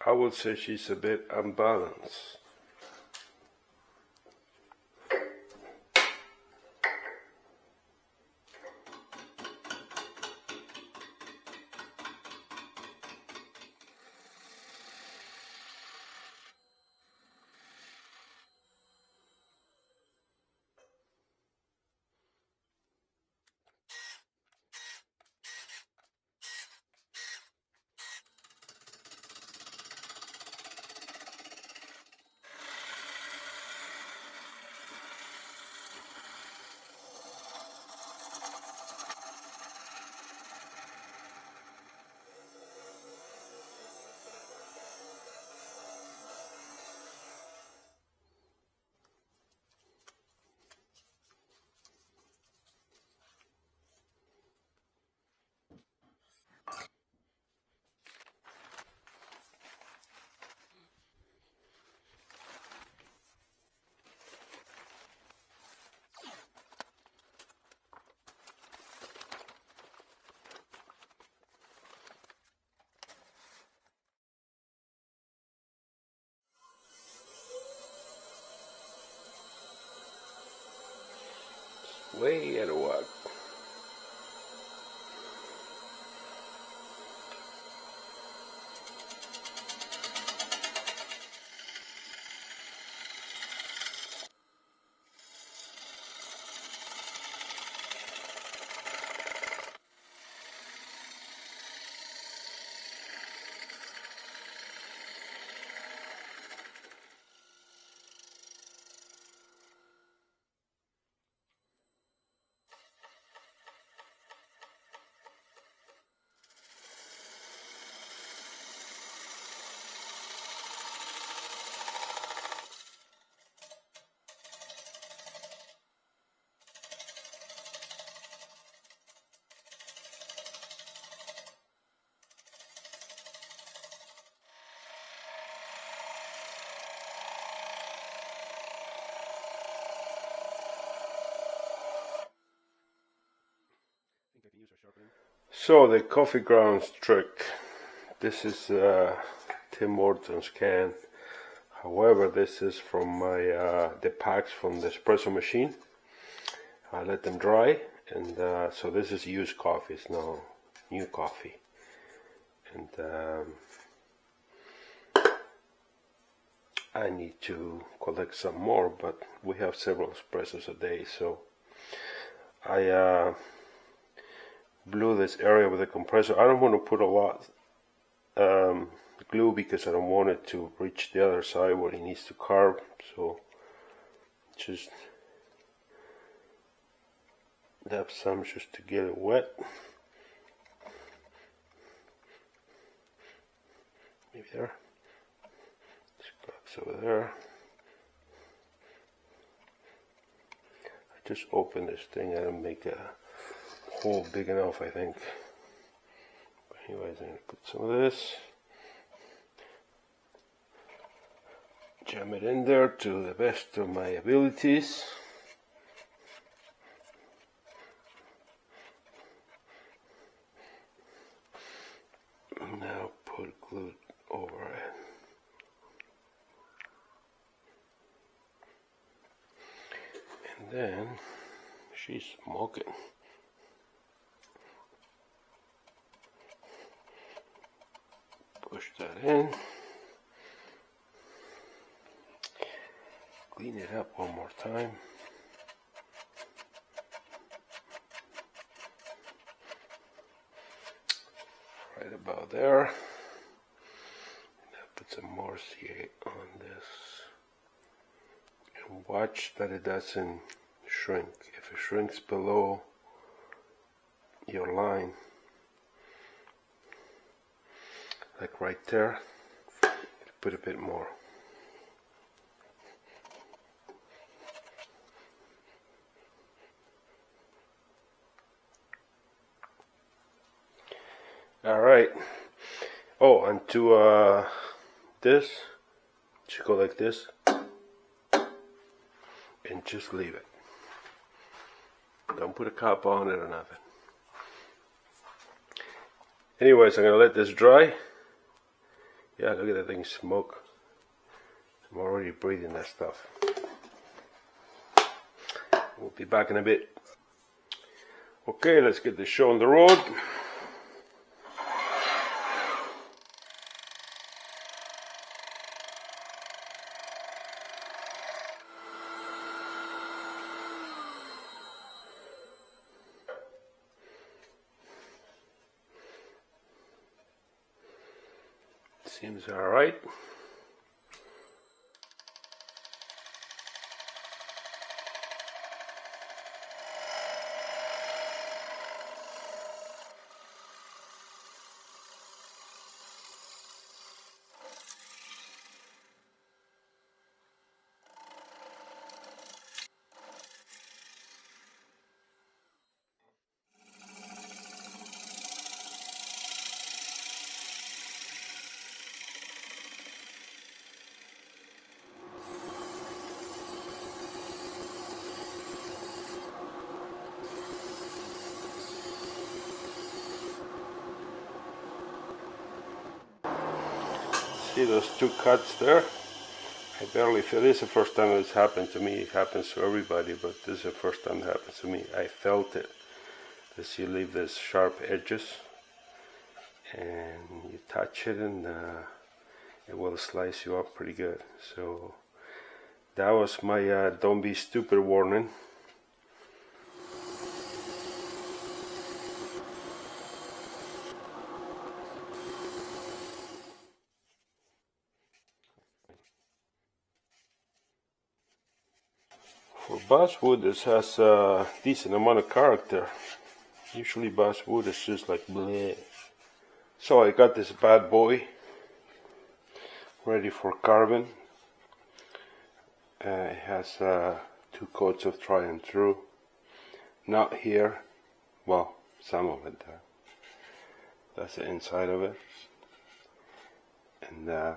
I would say she's a bit unbalanced. Way out of whack. So the coffee grounds trick. This is Tim Hortons can. However, this is from my the packs from the espresso machine. I let them dry, and so this is used coffee. It's no new coffee, and I need to collect some more. But we have several espressos a day, so I blew this area with a compressor. I don't want to put a lot glue because I don't want it to reach the other side where it needs to carve, so just dab some just to get it wet. Maybe there. Scraps over there. I just opened this thing. I didn't make a hole big enough, I think. But anyways, I'm going to put some of this. Jam it in there to the best of my abilities. Now put glue over it. And then she's smoking. Push that in. Clean it up one more time. Right about there. Now put some more CA on this. And watch that it doesn't shrink. If it shrinks below your line, like right there, put a bit more. Alright. Oh, and to this, should go like this, and just leave it. Don't put a cap on it or nothing. Anyways, I'm going to let this dry. Yeah, look at that thing smoke. I'm already breathing that stuff. We'll be back in a bit. Okay, let's get the show on the road. Seems all right. See those two cuts there? I barely feel this is the first time it's happened to me. It happens to everybody, but this is the first time it happens to me. I felt it. As you leave these sharp edges and you touch it, and it will slice you up pretty good. So that was my don't be stupid warning. For basswood, this has a decent amount of character. Usually basswood is just like bleh. So I got this bad boy ready for carving. It has 2 coats of try and true. Not here, well, some of it there. That's the inside of it. And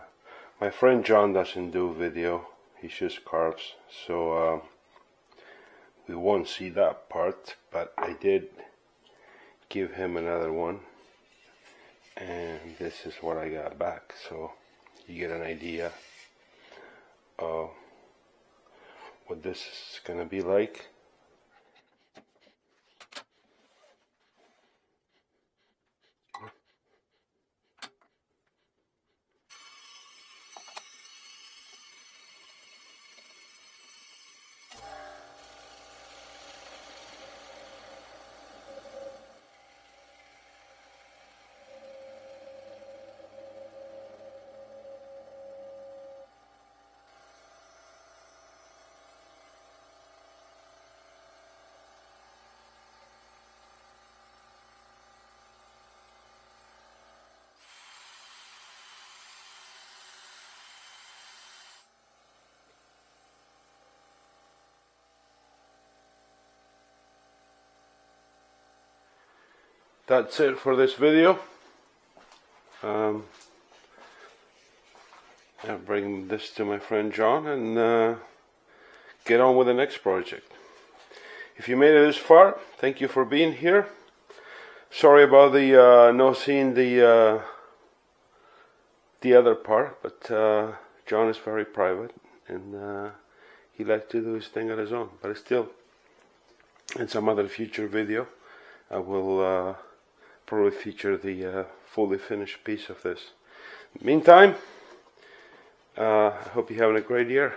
my friend John doesn't do video, he just carves, so we won't see that part, but I did give him another one, and this is what I got back, so you get an idea of what this is gonna be like. That's it for this video. I'll bring this to my friend John and get on with the next project. If you made it this far, thank you for being here. Sorry about the no seeing the other part, but John is very private and he likes to do his thing on his own. But still, in some other future video, I will probably feature the fully finished piece of this. Meantime, I hope you're having a great year.